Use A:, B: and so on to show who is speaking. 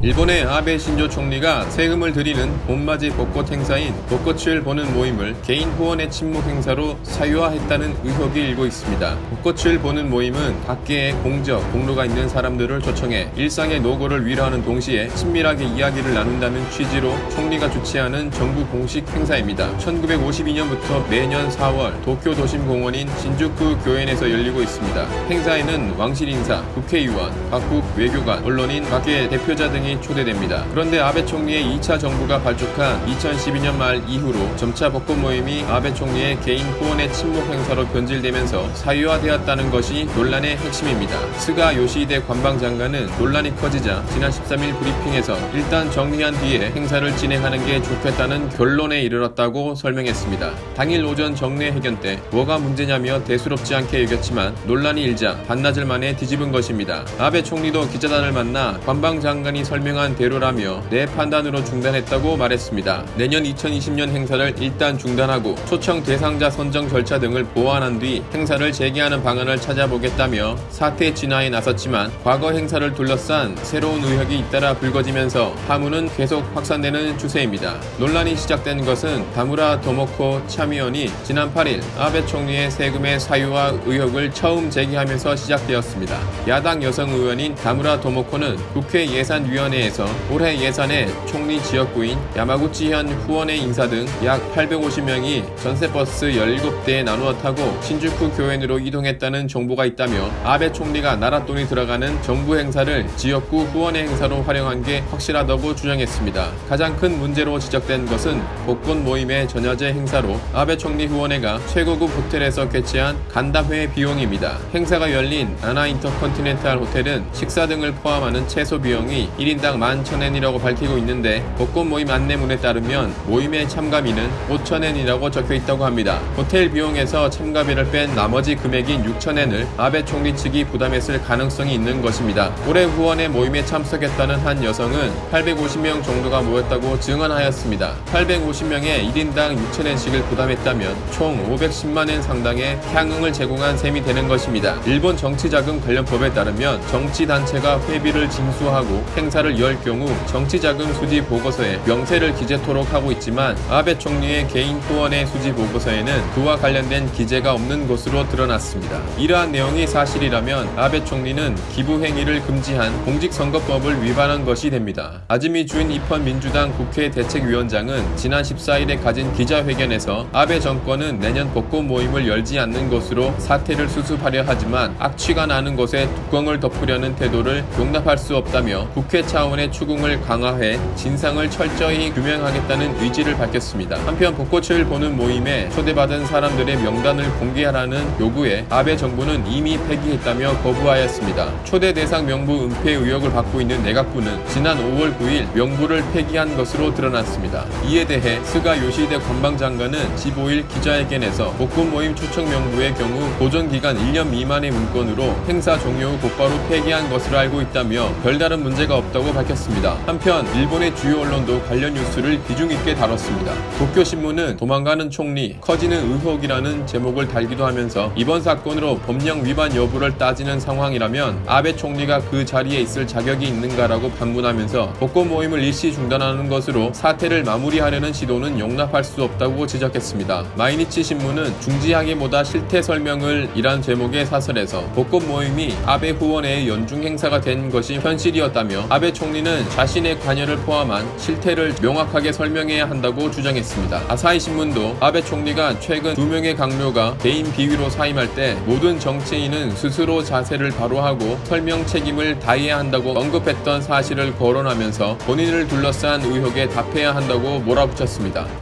A: 일본의 아베 신조 총리가 세금을 들이는 봄맞이 벚꽃 행사인 벚꽃을 보는 모임을 개인 후원의 친목 행사로 사유화했다는 의혹이 일고 있습니다. 벚꽃을 보는 모임은 각계의 공적, 공로가 있는 사람들을 초청해 일상의 노고를 위로하는 동시에 친밀하게 이야기를 나눈다는 취지로 총리가 주최하는 정부 공식 행사입니다. 1952년부터 매년 4월 도쿄 도심 공원인 신주쿠 교엔에서 열리고 있습니다. 행사에는 왕실 인사, 국회의원, 각국 외교관, 언론인, 각계 대표자 등이 초대됩니다. 그런데 아베 총리의 2차 정부가 발족한 2012년 말 이후로 점차 벚꽃 모임이 아베 총리의 개인 후원의 친목 행사로 변질되면서 사유화되었다는 것이 논란의 핵심입니다. 스가 요시히데 관방장관은 논란이 커지자 지난 13일 브리핑에서 일단 정리한 뒤에 행사를 진행하는 게 좋겠다는 결론에 이르렀다고 설명했습니다. 당일 오전 정례 회견 때 뭐가 문제냐며 대수롭지 않게 여겼지만 논란이 일자 반나절 만에 뒤집은 것입니다. 아베 총리도 기자단을 만나 관방장관이 설명한 대로라며 내 판단으로 중단했다고 말했습니다. 내년 2020년 행사를 일단 중단하고 초청 대상자 선정 절차 등을 보완한 뒤 행사를 재개하는 방안을 찾아보겠다며 사태 진화에 나섰지만 과거 행사를 둘러싼 새로운 의혹이 잇따라 불거지면서 파문은 계속 확산되는 추세입니다. 논란이 시작된 것은 다무라 토모코 참의원이 지난 8일 아베 총리의 세금의 사유화 의혹을 처음 제기하면서 시작되었습니다. 야당 여성 의원인 다무라 토모코는 국회 예산위원회에서 올해 예산에 총리 지역구인 야마구치현 후원의 인사 등 약 850명이 전세버스 17대에 나누어 타고 신주쿠 교엔으로 이동했다는 정보가 있다며 아베 총리가 나라 돈이 들어가는 정부 행사를 지역구 후원의 행사로 활용한 게 확실하다고 주장했습니다. 가장 큰 문제로 지적된 것은 벚꽃 모임의 전야제 행사로 아베 총리 후원회가 최고급 호텔에서 개최한 간담회 비용입니다. 행사가 열린 아나 인터컨티넨탈 호텔은 식사 등을 포함하는 최소 비용이 1인당 11,000엔이라고 밝히고 있는데 벚꽃 모임 안내문에 따르면 모임의 참가비는 5,000엔이라고 적혀있다고 합니다. 호텔 비용에서 참가비를 뺀 나머지 금액인 6,000엔을 아베 총리 측이 부담했을 가능성이 있는 것입니다. 올해 후원의 모임에 참석했다는 한 여성은 850명 정도가 모였다고 증언하였습니다. 850명에 1인당 6,000엔씩을 부담했다면 총 510만엔 상당의 향응을 제공한 셈이 되는 것입니다. 일본 정치자금 관련법에 따르면 정치단체가 회비를 징수하고 행사를 열 경우 정치자금 수지 보고서에 명세를 기재토록 하고 있지만 아베 총리의 개인 후원의 수지 보고서에는 그와 관련된 기재가 없는 것으로 드러났습니다. 이러한 내용이 사실이라면 아베 총리는 기부 행위를 금지한 공직선거법을 위반한 것이 됩니다. 아즈미 주인 이펀 민주당 국회 대책위원장은 지난 14일에 가진 기자회견에서 아베 정권은 내년 벚꽃 모임을 열지 않는 것으로 사태를 수습하려 하지만 악취가 나는 것에 뚜껑을 덮으려는 태도를 용납할 수 없다며 국회 차원의 추궁을 강화해 진상을 철저히 규명하겠다는 의지를 밝혔습니다. 한편 벚꽃을 보는 모임에 초대받은 사람들의 명단을 공개하라는 요구에 아베 정부는 이미 폐기했다며 거부하였습니다. 초대 대상 명부 은폐 의혹을 받고 있는 내각부는 지난 5월 9일 명부를 폐기한 것으로 드러났습니다. 이에 대해 스가 요시히데 관방장관은 15일 기자회견에서 벚꽃 모임 초청 명부의 경우 보존기간 1년 미만의 문건으로 행사 종료 후 곧바로 폐기한 것으로 알고 있다며 별다른 문제가 없다고 밝혔습니다. 한편 일본의 주요 언론도 관련 뉴스를 비중 있게 다뤘습니다. 도쿄신문은 도망가는 총리, 커지는 의혹이라는 제목을 달기도 하면서 이번 사건으로 법령 위반 여부를 따지는 상황이라면 아베 총리가 그 자리에 있을 자격이 있는가라고 반문하면서 벚꽃 모임을 일시 중단하는 것으로 사태를 마무리하려는 시도는 용납할 수 없다고 지적했습니다. 마이니치 신문은 중지하기보다 실태 설명을 이란 제목의 사설에서 벚꽃 모임이 아베 후원회의 연중 행사가 된 것이 현실이었다며 아베 총리는 자신의 관여를 포함한 실태를 명확하게 설명해야 한다고 주장했습니다. 아사히 신문도 아베 총리가 최근 2명의 강료가 개인 비위로 사임할 때 모든 정치인은 스스로 자세를 바로하고 설명 책임을 다해야 한다고 언급했던 사실을 거론하면서 본인을 둘러싼 의혹에 답해야 한다고 몰아붙였습니다.